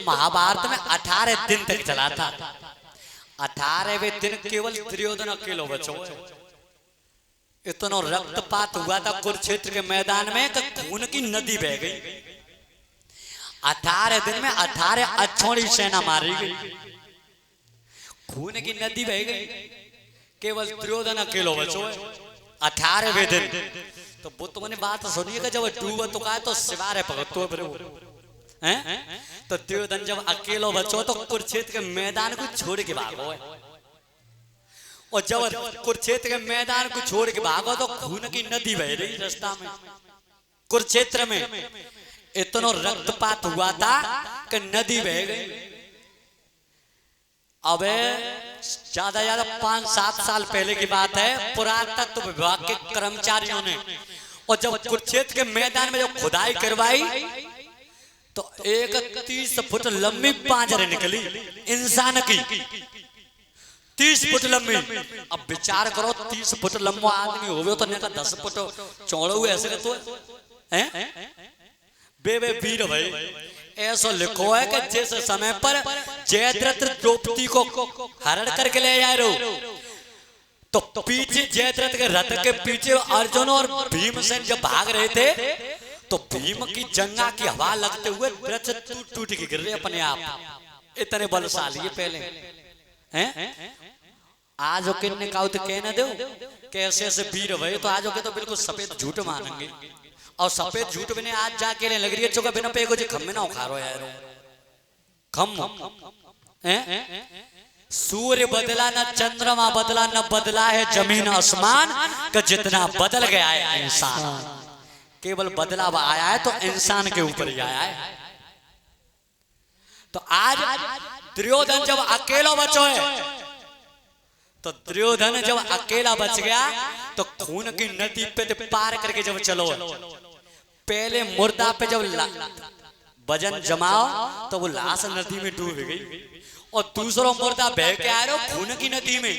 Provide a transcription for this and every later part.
महाभारत में 18 दिन तक चला था। 18वें दिन केवल दुर्योधन अकेलो बचो। इतना रक्तपात हुआ था कुरुक्षेत्र के मैदान में कि खून की नदी बह गई। 18 दिन में 18 अच्छोड़ी सेना मारी गई, खून की नदी बह गई, केवल दुर्योधन अकेलो बचो। 18वें दिन तो बुद्ध ने बात सुनिएगा, जब डूब तो का तो सिवारे भगतो हैं, तो दुर्योधन जब अकेलो बचो तो कुरुक्षेत्र के मैदान को छोड़ के भागो है। और जब कुरुक्षेत्र के मैदान को छोड़ के भागो तो खून की नदी बह रही रास्ता में। कुरुक्षेत्र में इतना रक्तपात हुआ था कि नदी बह गई। अब ज्यादा 5-7 साल पहले की बात है, पुरातत्व विभाग के कर्मचारियों ने और जब कुरुक्षेत्र के मैदान में जब खुदाई करवाई तो एक 30 फुट लंबी पांजर निकली इंसान की, 30 फुट लंबी। अब विचार करो 30 फुट लंबा आदमी हो तो नहीं 10 फुट चौड़ा हुए ऐसे तो हैं बेबे वीर भाई। ऐसा लिखो है कि जिस समय पर जयद्रथ द्रौपदी को हरण करके ले जा रहे हो तो पीछे जयद्रथ के रथ के पीछे अर्जुन और भीमसेन जब भाग रहे थे तो भीम की जंगा की हवा लगते हुए वृक्ष टूट के गिर रहे अपने आप। इतने बलशाली है पहले हैं। आज किन्ने का तो कहना दो कैसे ऐसे वीर भाई, तो आज के तो बिल्कुल सफेद झूठ मानेंगे। और सफेद झूठ भी आज जाके लग रही है चुका बिना पे कुछ खम्मे ना उखारो यार खम हैं। सूर्य बदला न चंद्रमा बदला न बदला है जमीन आसमान का जितना बदल गया है इंसान। केवल बदलाव आया है तो इंसान के ऊपर ही आया है। तो आज दुर्योधन जब अकेला बचो है तो दुर्योधन जब अकेला बच गया तो खून की नदी पे पार करके जब चलो, पहले मुर्दा पे जब वजन जमाओ तो वो लाश नदी में डूब गई और दूसरा मुर्दा बह के आ रहे खून की नदी में।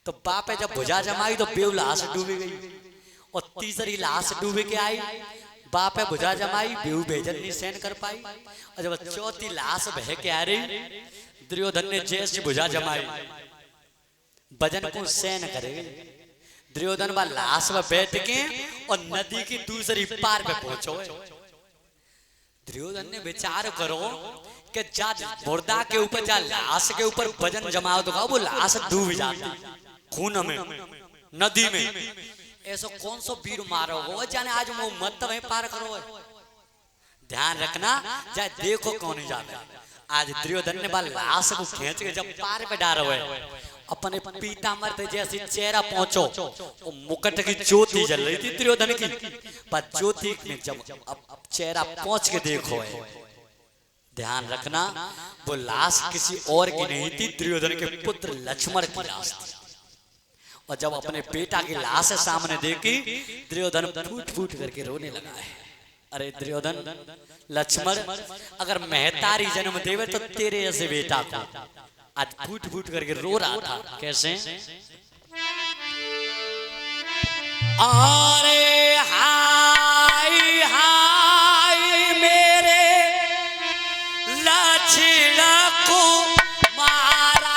तो बापे जब भुजा जमाई तो बेव लाश डूब गई और तीसरी लाश डूब के आई। बापे भुजा जमाई बेव बेजन नहीं सहन कर पाई और जब चौथी लाश बह के आ रही दुर्योधन ने जैसी भुजा जमाई वजन को सहन करेगी। दुर्योधन बा लाश में बैठ के और नदी की दूसरी पार पे पहुंचो। दुर्योधन ने विचार करो कि जा मुर्दा के ऊपर जा लाश के ऊपर वजन जमाओ तो वो लाश डूब जाती खून में नदी में। ऐसा कौन सा वीर मारो वो जाने आज वो मत वहीं पार करो। ध्यान रखना चाहे देखो कौन ही जाता। आज दुर्योधन ने बा लाश को खींच के जब पार पे डालो है अपने पीताम्बर थे जैसी चेहरा पहुंचो वो मुकुट की ज्योति जल रही थी दुर्योधन की, पर ज्योति में जब अब चेहरा पहुंच के देखो है ध्यान रखना वो लाश किसी और की नहीं थी, दुर्योधन के पुत्र लक्ष्मण की लाश थी। और जब अपने बेटा की लाश सामने देखी दुर्योधन फूट फूट करके रोने लगा है। अरे दुर्योधन लक्ष्मण अगर महतारी जन्म देवे तो तेरे ऐसे बेटा को आज फूट फूट करके रो रहा था। कैसे? अरे हाय हाय मेरे लक्ष्मण को मारा।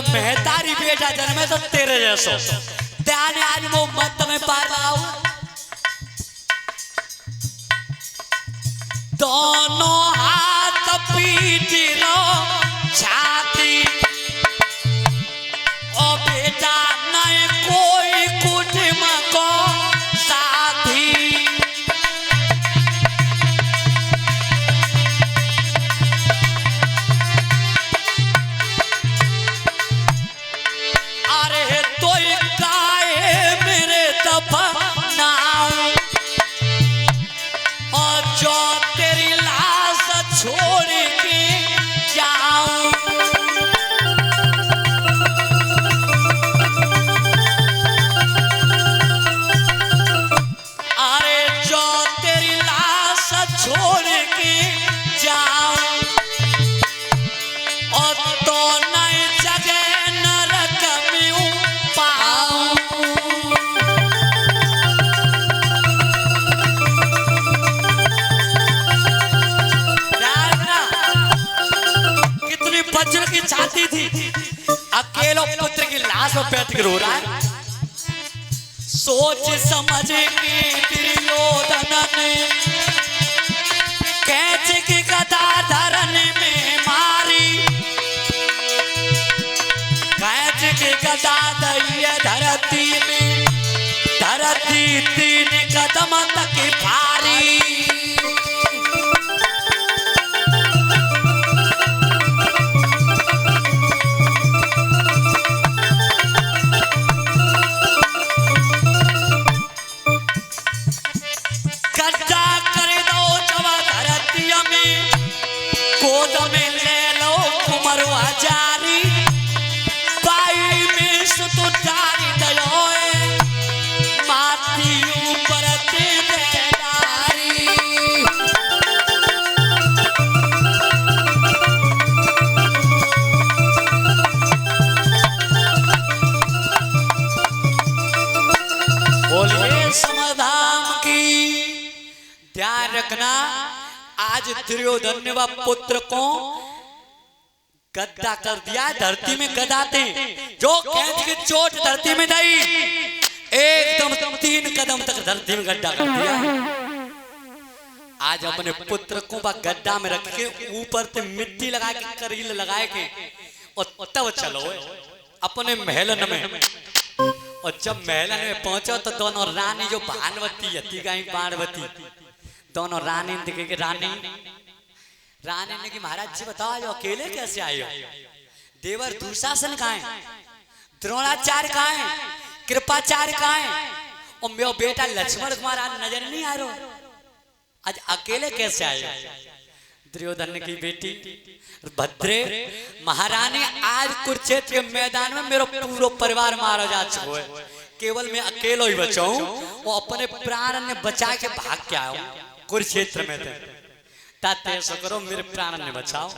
महतारी बेटा जन्मे तो तेरे जैसो ध्यान आज वो मत में पा रहा हूं। दोनों हाथ पीठ लो छाती ओ बेटा नहीं कोई कुटुंब को साथी। छोड़ के जाऊं और तो नई जगह नरक में पाऊं। कितनी वज्र की छाती थी, अकेलो पुत्र की लाश पर बैठ के रो रहा है। सोच समझ के दुर्योधन ने कैच की गदा धरन में मारी, कैच की गदा दैया धरती में, धरती 3 कदम तक भारी। रखना, आज दुर्योधन ने वह पुत्र को गद्दा कर दिया। धरती में गदाते जो कैच की चोट धरती में दी, एकदम 3 कदम तक धरती में गड्ढा कर दिया। आज अपने पुत्र को वह गड्ढा में रख के ऊपर से मिट्टी लगा के करील लगाए के और तब चलो अपने महलन में। और जब महलन में पहुंचो तो दोनों रानी जो भानवती हती गई, पार्वती दोनों रानी दिखे। रानी ने कि महाराज जी बताओ जो अकेले कैसे आए हो? देवर दुशासन कहाँ है, द्रोणाचार्य कहाँ है, कृपाचार्य कहाँ है, और मेरा बेटा लक्ष्मण कुमार आज नजर नहीं आ रहा, आज अकेले कैसे आए? दुर्योधन की बेटी भद्रे महारानी, आज कुरुक्षेत्र के मैदान में मेरा पूरा परिवार मारा जा चुका है, केवल मैं अकेला ही बचाऊं और अपने प्राण ने बचा के भाग के आया कुरुक्षेत्र में थे, ताते ऐसा करो मेरे प्राण ने बचाओ।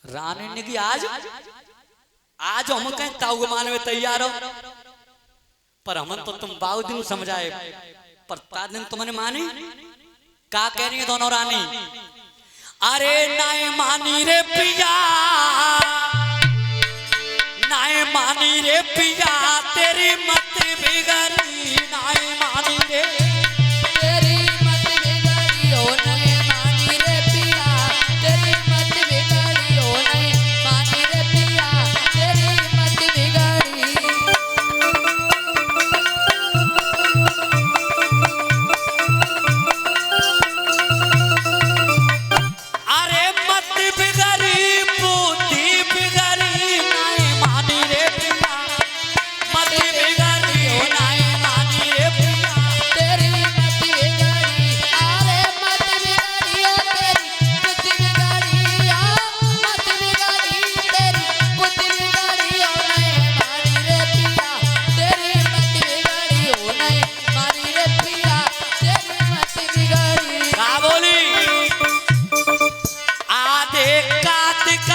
रानी ने की आज हम कहीं ताऊ मानने में तैयार हो, पर हम तो तुम बहुत दिन समझाए, पर दिन तुमने मानी। क्या कह रही है दोनों रानी? अरे नाय मानी रे पिया, नाय मानी रे पिया, तेरी मत बिगड़ी, नाय मानी रे तेरी मत बिगड़ी, ओ नाय मानी रे पिया, तेरी मत बिगड़ी, ओ नाय मानी रे पिया, तेरी मत बिगड़ी। अरे मत बिगड़ी, बुद्धि बिगड़ी, नाय मानी रे पिया, मत बिगड़ी, ओ नाय मानी रे पिया, तेरी मत बिगड़ी। अरे मत बिगड़ी, ओ तेरी बुद्धि बिगड़ी, मत बिगड़ी, तेरी बुद्धि बिगड़ी, ओ नाय मानी रे पिया, तेरी मत बिगड़ी, ओ नाय मानी रे पिया, तेरी मत बिगड़ी। का बोली? आधे कार्तिक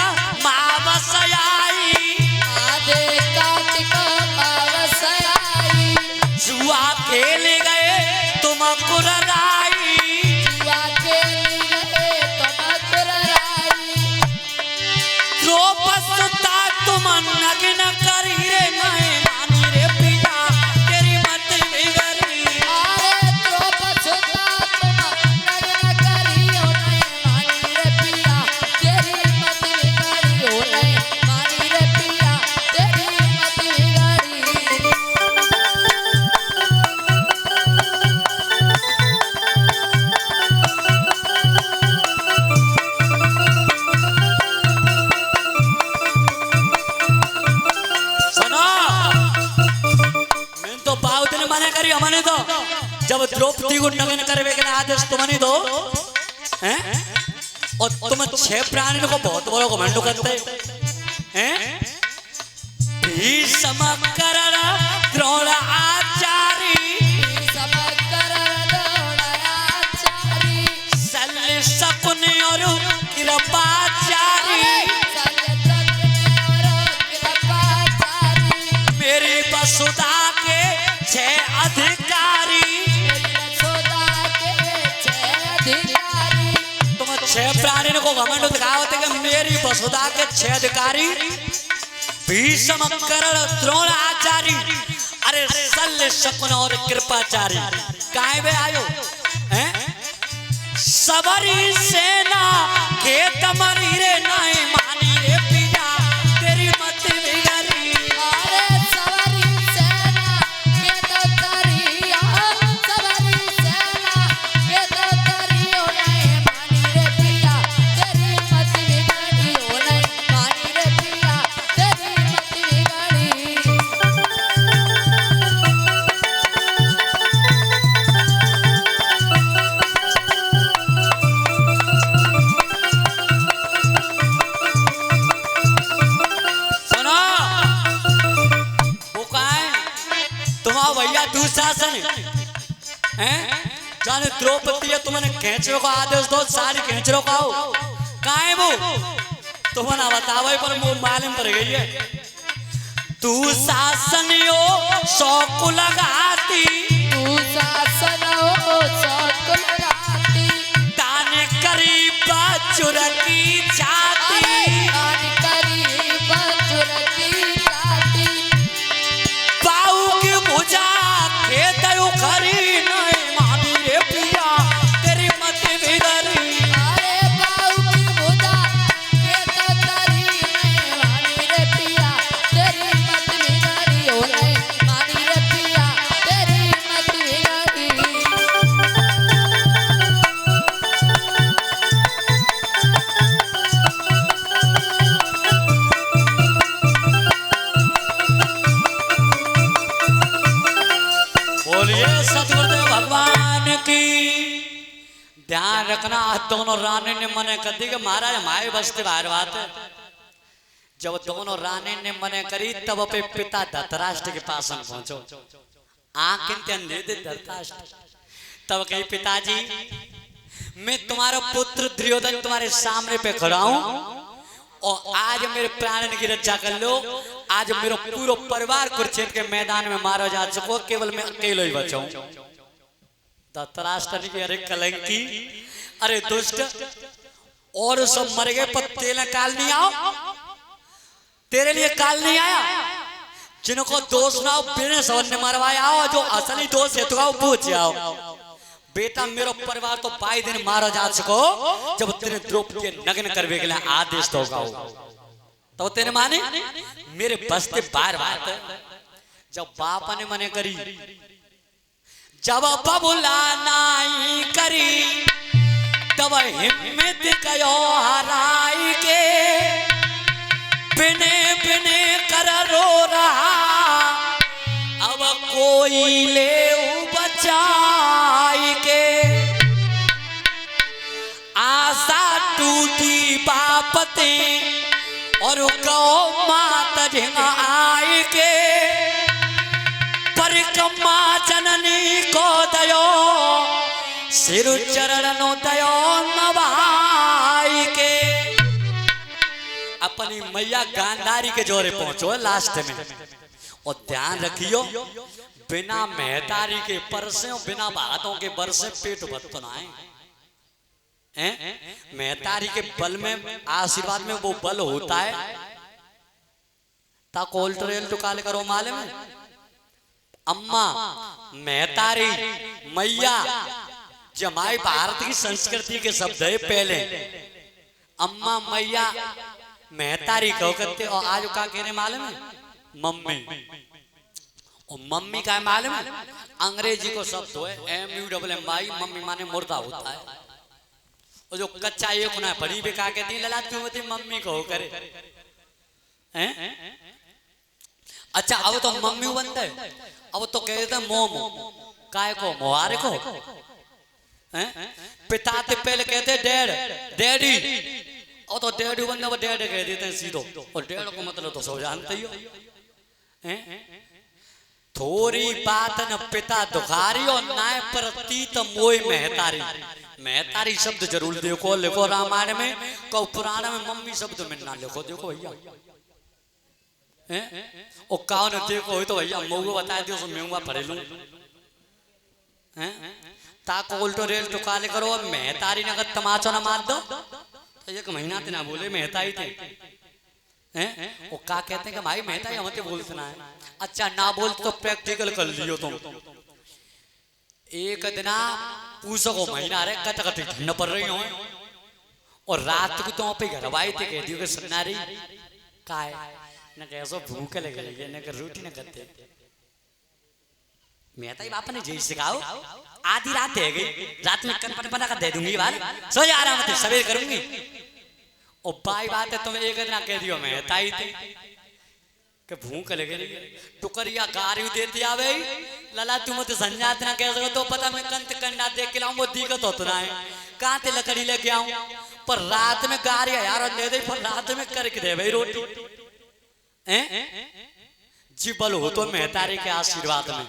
मावस आई, आधे कार्तिक मावस आई, जुआ खेल गए तुम कुरराई, जुआ खेल गए तुम कुरराई, द्रौपदी तुम नग्न करी रे, नाय मानी रे पिया, तेरी मत बिगड़ी। अरे द्रौपदी तुम नग्न करी, ओ नाय मानी रे पिया, तेरी मत बिगड़ी, ओ नाय मानी रे पिया, तेरी मत बिगड़ी। सुनो, मैं तो बहुत दिन मना करी, हमने तो जब द्रौपदी को नग्न करवे के आदेश तुमने दो हैं, और तुम 6 प्राणियों को बहुत बड़ा घमंड करते हैं। भीष्म करण द्रोणाचार्य, भीष्म करण द्रोणाचार्य, अधिकारी। तुम 6 प्राणी को घमंड दिखावते कि मेरी वसुधा के 6 अधिकारी भीष्म कर्ण द्रोण आचार्य अरे शल्य शकुन और कृपाचारी काहे बे आयो हैं सबरी सेना के तमरी रे नाय मानी रे पिया तेरी मत बिगड़ी। अरे सबरी सेना के तो करिया सबरी सेना के तो करियो नहीं मानी रे पिया तेरी मत बिगड़ी हो नहीं मानी रे पिया तेरी मत बिगड़ी। भैया दुशासन हैं जाने द्रौपदी है तुमने खींचो को आदेश दो सारी खींचो को आओ काहे वो तुमने बतावे पर वो मालूम पड़ गई है दुशासन यो शौक लगाती दुशासन हो शौक लगाती ताने करीब चुरकी छाती ताने करीब चुरकी छाती पाऊ की भुजा खेत खरी नहीं मानी रे पिया तेरी मत बिगड़ी। अरे पाऊ की भुजा खेत खरी नहीं मानी रे पिया तेरी मत बिगड़ी हो नहीं मानी रे पिया तेरी मत बिगड़ी। बोलिए सतगुरुदेव भगवान की। ध्यान रखना दोनों रानी ने मने कर दी कि महाराज हमारे बस्ते बाहर बात है। जब दोनों रानी ने मने करी तब अपने पिता धृतराष्ट्र के पास हम पहुंचो आंखें अंधे दे धृतराष्ट्र तब कही पिताजी मैं तुम्हारा पुत्र दुर्योधन तुम्हारे सामने पे खड़ा हूं और आज मेरे प्राण की रक्षा कर लो। आज मेरा पूरा परिवार कुरुक्षेत्र के मैदान में मारा जा चुको केवल मैं अकेले ही बचाऊं। धृतराष्ट्र की अरे कलंकी अरे दुष्ट और सब मर गए पर तेरे काल नहीं आओ तेरे लिए काल नहीं आया जिनको दोष ना हो बिना सवन ने मरवाया हो जो असली दोष है तो पूछ आओ बेटा मेरा परिवार तो 22 दिन मारा जा चुको जब तेरे द्रौपदी नग्न करवे के लिए आदेश दोगा तो तेरे माने मेरे बस्ते बार बात जब बाप ने मने करी जब बबुला नाई करी तब हिम्मत कयो हराई के बिने बिने कर रो रहा अब कोई ले बचाई के आशा टूटी बापते और गौ माता झिंगा आई के परिक्रमा जननी को दयो सिर चरण दयो नवाई के अपनी मैया गांधारी के जोरे पहुंचो लास्ट में और ध्यान रखियो बिना मेहतारी के परसे बिना बातों के बरसे पेट भर तो ना है मेहतारी के बल में आशीर्वाद में वो बल होता है ता कोल्ट्रेल तो काले करो माले में अम्मा मेहतारी मैया जमाई भारत की संस्कृति के शब्द है पहले अम्मा मैया मेहतारी कहो करते और आज का कहने मालूम है मम्मी और मम्मी का मालूम है अंग्रेजी को शब्द है MUMMY मम्मी माने मुर्दा होता है और जो कच्चा एक ना बड़ी बेका कहती है ललाती होती मम्मी कहो करे हैं अच्छा अब तो मम्मी बनता है अब तो कहते हैं मोमो काय को मोहारे को हैं पिता से पहले कहते डैड डैडी और तो डैडी बनने वो डैड कह देते हैं सीधो और डैड को मतलब तो सब जानते ही हो हैं थोड़ी बात न पिता दुखारी और नाय प्रतीत मोय मेहतारी मेहतारी शब्द जरूर देखो लिखो रामायण में कौ पुराण में मम्मी शब्द में ना लिखो देखो भैया हैं ओ कौन देखो तो भैया मोगो बता दियो सो मेहुआ पढ़े लूं हैं ताको उल्टो रेल टुकाले करो मैं तारी नगर तमाचो ना मार दो तो एक महीना ते ना बोले मेहता ही थे हैं वो का कहते हैं कि भाई मेहता ही हमते बोलते ना है अच्छा ना बोल तो प्रैक्टिकल कर लियो तुम एक दिना पूछो को महीना रे कत कत ठंड पड़ रही हो और रात को तो पे घर भाई थे कह दियो कि सन्नारी काय न कैसो भूख लगे लगे न कर रोटी न करते मेहता ही बापा ने जय सिखाओ आधी रात है गई रात में कन बना कर दे दूंगी बार सो जा रहा मत सवेर करूंगी ओ बाई बात है तुम एक दिन कह दियो मेहता ही थे कि भूख लगे टुकरिया गारी देती आवे लला तुम मत संजात ना कह सको तो पता मैं कंत कंडा देख के लाऊं वो दिक्कत होता ना है कहां ते लकड़ी लेके आऊं पर रात में गारी यार दे दे पर रात में करके दे भाई रोटी हैं जी बल हो तो मेहतारी के आशीर्वाद में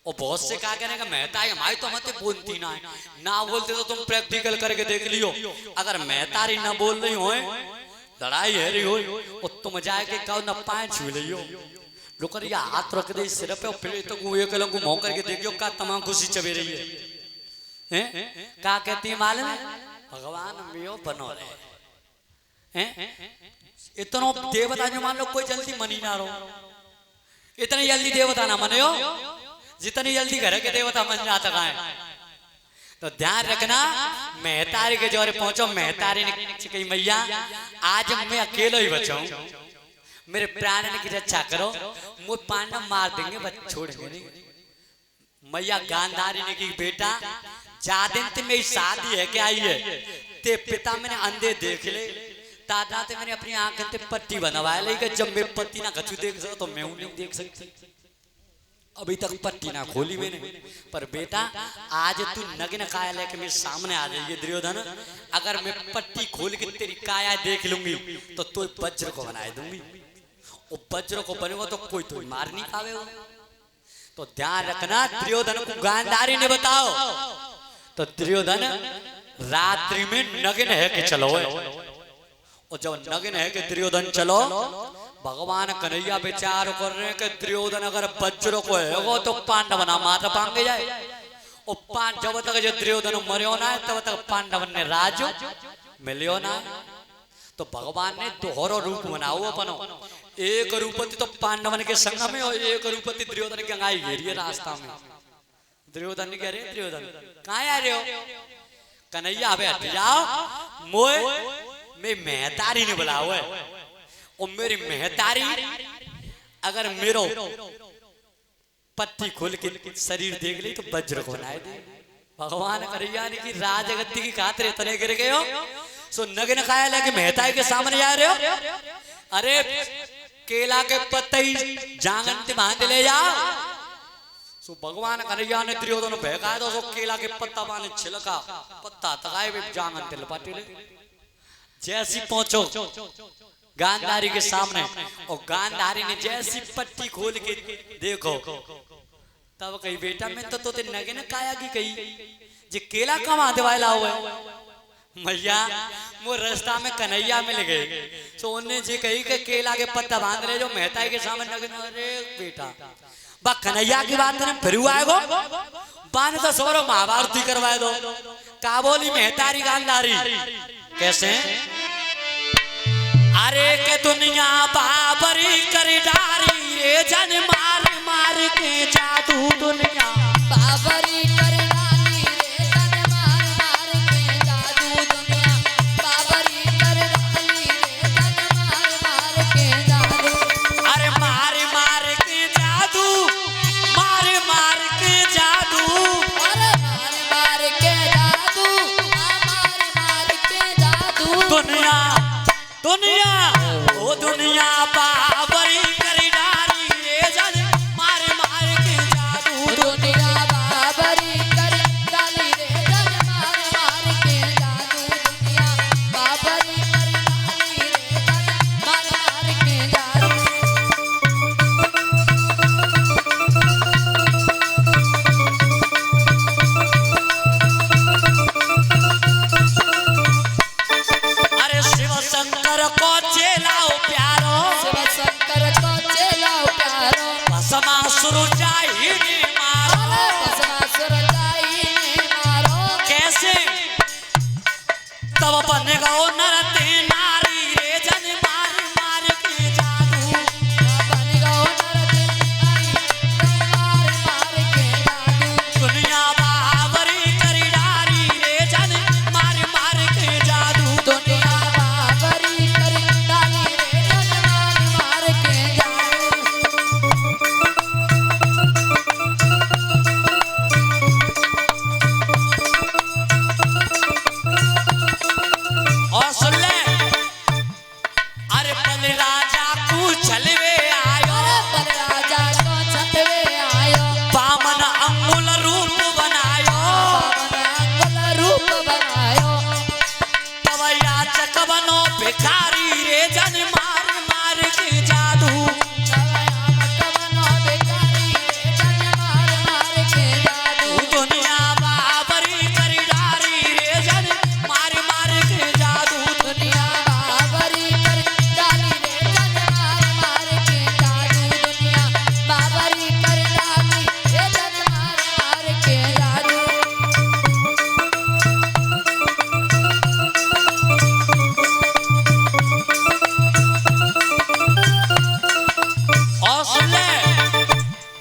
और बहुत से कहा कहने का मेहतारी हमारी तो मत बोलती ना है ना बोलते तो तुम प्रैक्टिकल करके देख लियो अगर मेहतारी ना बोल रही हो लड़ाई है रही हो और तुम जाके कहो न पाए छू लियो लोकर या हाथ रख दे सिर पे और फिर तो एक लंगू मोह करके देखियो का तमाम खुशी चबे रही है हैं का कहती है मालूम है भगवान मियो बनो रहे हैं इतना देवता जो मान लो कोई जल्दी मनी ना रहो इतनी जल्दी देवता ना मने हो जितनी जल्दी घर के देवता मन जाता है तो ध्यान रखना मेहतारी के जोरे पहुंचो मेहतारी ने कही मैया आज मैं अकेला ही बचाऊं मेरे प्राण की रक्षा करो मुझ पांडव मार देंगे बस छोड़ेंगे नहीं मैया गांधारी ने की बेटा जा दिन ते मेरी शादी है क्या आई है ते पिता मैंने अंधे देख ले दादा ते मैंने अपनी आंखें ते पट्टी बनवाया लेकिन जब मैं पट्टी ना कछु देख सको तो मैं नहीं देख सकती अभी तक पट्टी ना खोली मैंने पर बेटा आज तू नग्न काया लेके मेरे सामने आ जाइए दुर्योधन अगर मैं पट्टी खोल के तेरी काया देख लूंगी तो तू वज्र को बनाए दूंगी और वज्र को बनेगा तो कोई तो मार नहीं पावे तो ध्यान रखना दुर्योधन को गांधारी ने बताओ तो दुर्योधन रात्रि में नग्न है कि चलो और जब नग्न है कि दुर्योधन चलो भगवान कन्हैया विचार कर रहे हैं कि दुर्योधन अगर वज्र को है वो तो पांडव ना माता पांगे जाए और जब तक जो दुर्योधन मरियो ना है तब तक पांडव ने राज मिलियो ना तो भगवान ने दोहरो रूप बनाओ अपनो एक रूपति तो पांडवन के संग में और एक रूपति दुर्योधन की गंगाई घेरी है रास्ता में दुर्योधन ने कह रहे दुर्योधन कहाँ आ रहे हो कन्हैया अबे हट जाओ मोए मैं मेहतारी ने बुलाओ है और मेरी मेहतारी अगर मेरो पट्टी खोल के शरीर देख ली तो वज्र को बनाए दे भगवान कन्हैया ने की राजगद्दी की खातिर इतने गिर गए हो सो नग्न काया लेके मेहतारी के सामने जा रहे हो अरे केला के पत्ते ही जांगन ते बांध ले जाओ सो भगवान कन्हैया ने दुर्योधन बहकाया तो सो केला के पत्ता बांध छिलका पत्ता तकाए भी जांगन ते लपाटे ले जैसी पहुंचो गांधारी के सामने और गांधारी ने जैसी पट्टी खोल के देखो तब कही बेटा मैं तो ते नग्न काया की कही जे केला कमा देवाला हुआ मैया वो रास्ता में कन्हैया मिल गए तो उन्हें जी कही कि केला के पत्ता बांध रहे जो मेहताई के सामने नग्न अरे बेटा बा कन्हैया की बात करें फिर आएगो बांध तो सोरो महाभारती करवाए दो का बोली मेहतारी गांधारी कैसे अरे के दुनिया बाबरी कर डारी रे जन मार मार के जादू दुनिया बाबरी कर डाली रे जन मार मार के जादू दुनिया बाबरी कर डाली रे जन मार मार के जादू अरे मार मार के जादू मार मार के जादू अरे मार मार के जादू मार मार के जादू दुनिया दुनिया ओ दुनिया बाबरी कर डारी रे जन मार मार के जादू दुनिया बाबरी कर डाली रे जन मार मार के जादू दुनिया बाबरी कर डाली रे जन मार मार के जादू अरे शिव शंकर को चेलाओ प्यारो शिव तब बन गो नरते नारी रे जन मार मार के जादू बन गो नरते नारी मार मार के जादू दुनिया बाबरी करी डारी रे जन मार मार के जादू दुनिया बाबरी कर डाली रे जन मार मार के जादू और सुन ले अरे बल राजा तू चलवे आयो पर राजा को छतवे आयो बामन अंगुल रूप बनायो बामन अंगुल रूप बनायो तब याचक बनो भिखारी रे जन मार मार के जादू कवनो बेकारी रे जन मार मार के जादू दुनिया बाबरी करी डारी रे जन मार मार के जादू दुनिया बाबरी कर डाली रे जन मार मार के जादू दुनिया बाबरी कर डाली रे जन मार मार के जादू और सुन ले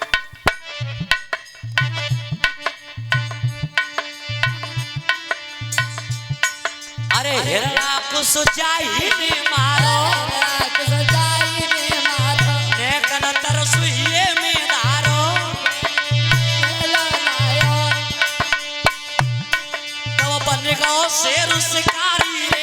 अरे हिरणा को सुचाई ने मारो राख सजाई ने मारो नेकन तरसुहिए में धारो लायो तब बन गो शेर शिकारी रे